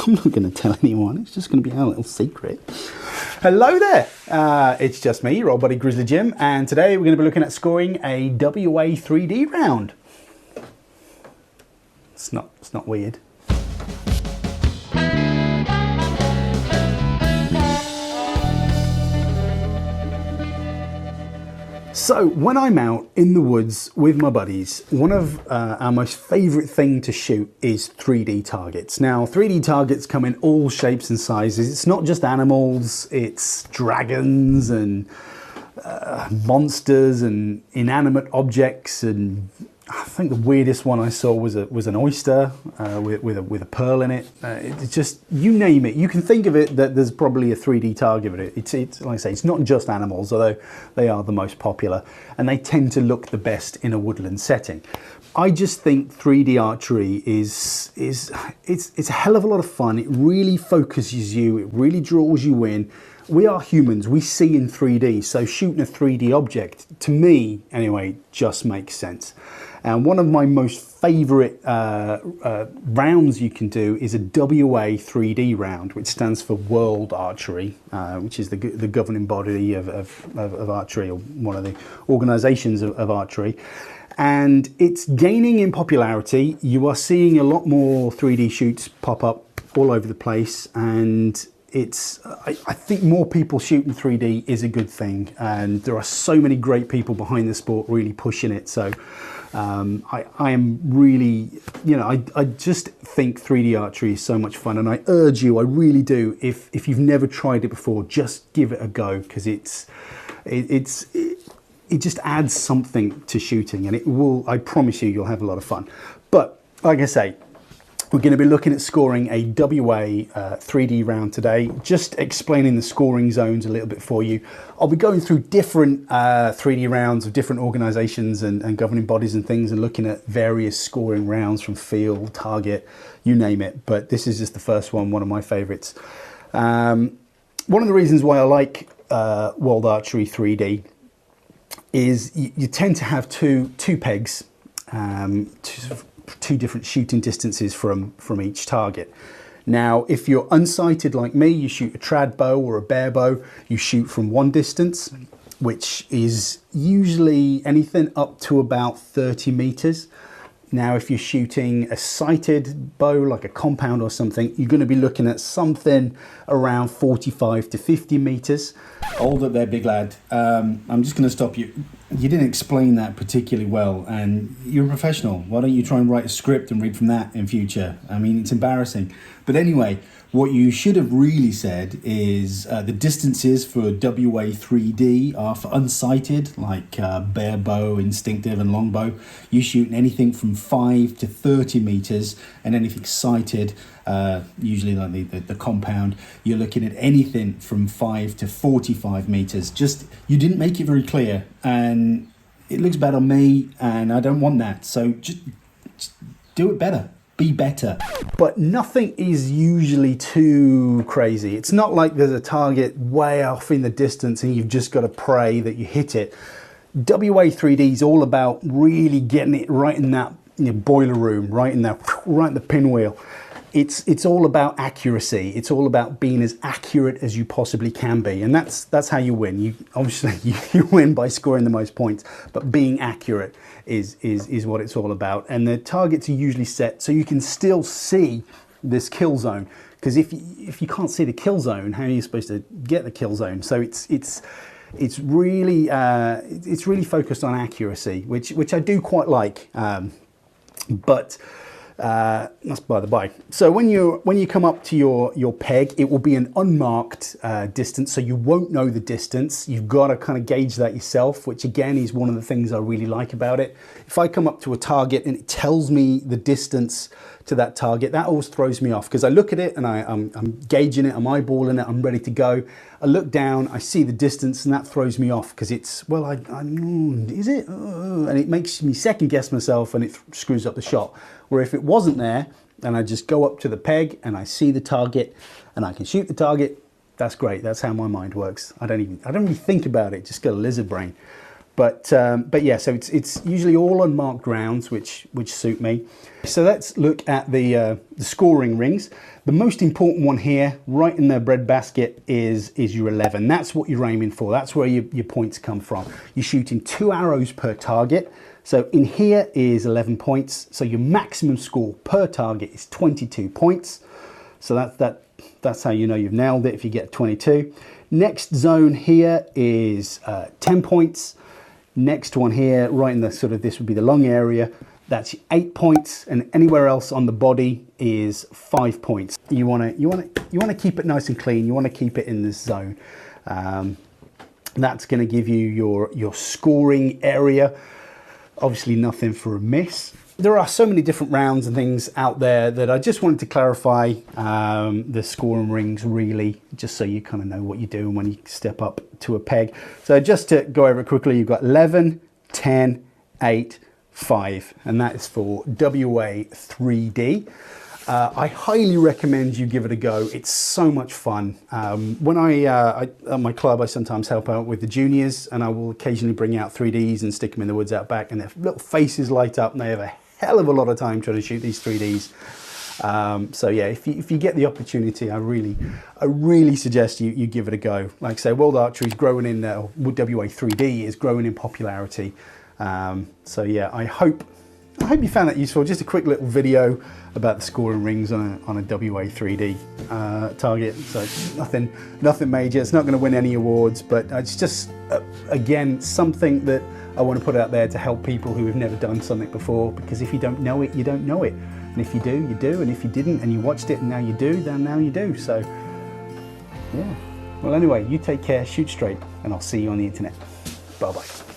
I'm not going to tell anyone. It's just going to be our little secret. Hello there. It's just me, your old buddy Grizzly Jim, and today we're going to be looking at scoring a WA3D round. It's not weird. So when I'm out in the woods with my buddies, one of our most favourite thing to shoot is 3D targets. Now 3D targets come in all shapes and sizes. It's not just animals, it's dragons and monsters and inanimate objects, and I think the weirdest one I saw was an oyster with a pearl in it. It's just, you name it, you can think of it, that there's probably a 3D target of it. It's like I say, it's not just animals, although they are the most popular, and they tend to look the best in a woodland setting. I just think 3D archery is it's a hell of a lot of fun. It really focuses you, it really draws you in. We are humans, we see in 3D, so shooting a 3D object, to me anyway, just makes sense. And one of my most favourite rounds you can do is a WA3D round, which stands for World Archery, which is the governing body of archery, or one of the organisations of archery. And it's gaining in popularity. You are seeing a lot more 3D shoots pop up all over the place, and I think more people shooting 3D is a good thing, and there are so many great people behind the sport really pushing it. So I am really, I just think 3D archery is so much fun, and I urge you, I really do, if you've never tried it before, just give it a go, because it just adds something to shooting, and it will, I promise you'll have a lot of fun. But like I say, we're going to be looking at scoring a WA3D round today, just explaining the scoring zones a little bit for you. I'll be going through different 3D rounds of different organisations and governing bodies and things, and looking at various scoring rounds from field, target, you name it. But this is just the first one of my favourites. One of the reasons why I like World Archery 3D is you tend to have two pegs, two different shooting distances from each target. Now, if you're unsighted like me, you shoot a trad bow or a bear bow, you shoot from one distance, which is usually anything up to about 30 meters. Now, if you're shooting a sighted bow, like a compound or something, you're going to be looking at something around 45 to 50 meters. Hold up there, big lad. I'm just going to stop you. You didn't explain that particularly well, and you're a professional. Why don't you try and write a script and read from that in future? I mean, it's embarrassing. But anyway, what you should have really said is the distances for WA3D are for unsighted, like bear bow, instinctive and longbow. You shoot anything from 5 to 30 meters, and anything sighted, usually like the compound, you're looking at anything from 5 to 45 meters. Just, you didn't make it very clear, and it looks bad on me, and I don't want that. So just do it better. Be better. But nothing is usually too crazy. It's not like there's a target way off in the distance and you've just got to pray that you hit it. WA3D is all about really getting it right in that boiler room, right in the pinwheel. It's all about accuracy. It's all about being as accurate as you possibly can be, and that's how you win. You obviously you win by scoring the most points, but being accurate is what it's all about. And the targets are usually set so you can still see this kill zone, because if you can't see the kill zone, how are you supposed to get the kill zone? So it's really focused on accuracy, which I do quite like, but. That's by the by. So when you come up to your peg, it will be an unmarked distance, so you won't know the distance. You've got to kind of gauge that yourself, which again is one of the things I really like about it. If I come up to a target and it tells me the distance to that target, that always throws me off, because I look at it and I'm gauging it, I'm eyeballing it, I'm ready to go. I look down, I see the distance, and that throws me off, because it's, well, is it? And it makes me second guess myself, and it screws up the shot. Where if it wasn't there, and I just go up to the peg and I see the target and I can shoot the target, that's great. That's how my mind works. I don't really think about it, just got a lizard brain. But yeah, so it's usually all unmarked rounds, which suit me. So let's look at the scoring rings. The most important one here, right in the breadbasket, is your 11. That's what you're aiming for. That's where your points come from. You're shooting 2 arrows per target. So in here is 11 points. So your maximum score per target is 22 points. So that's how you know you've nailed it if you get 22. Next zone here is 10 points. Next one here, right in the sort of, this would be the lung area, that's 8 points, and anywhere else on the body is 5 points. You want to keep it nice and clean. You want to keep it in this zone. That's going to give you your scoring area. Obviously, nothing for a miss. There are so many different rounds and things out there that I just wanted to clarify the scoring rings, really, just so you kind of know what you're doing when you step up to a peg. So just to go over it quickly, you've got 11, 10, 8, 5, and that is for WA3D. I highly recommend you give it a go. It's so much fun. When at my club, I sometimes help out with the juniors, and I will occasionally bring out 3Ds and stick them in the woods out back, and their little faces light up, and they have a hell of a lot of time trying to shoot these 3Ds. So yeah, if you get the opportunity, I really suggest you give it a go. Like I say, World Archery is growing in, WA3D is growing in popularity. So yeah, I hope you found that useful. Just a quick little video about the scoring rings on a WA3D target. So nothing major. It's not going to win any awards, but it's just again something that I want to put out there to help people who have never done something before. Because if you don't know it, you don't know it, and if you do, you do. And if you didn't and you watched it and now you do, then now you do. So yeah. Well, anyway, you take care, shoot straight, and I'll see you on the internet. Bye bye.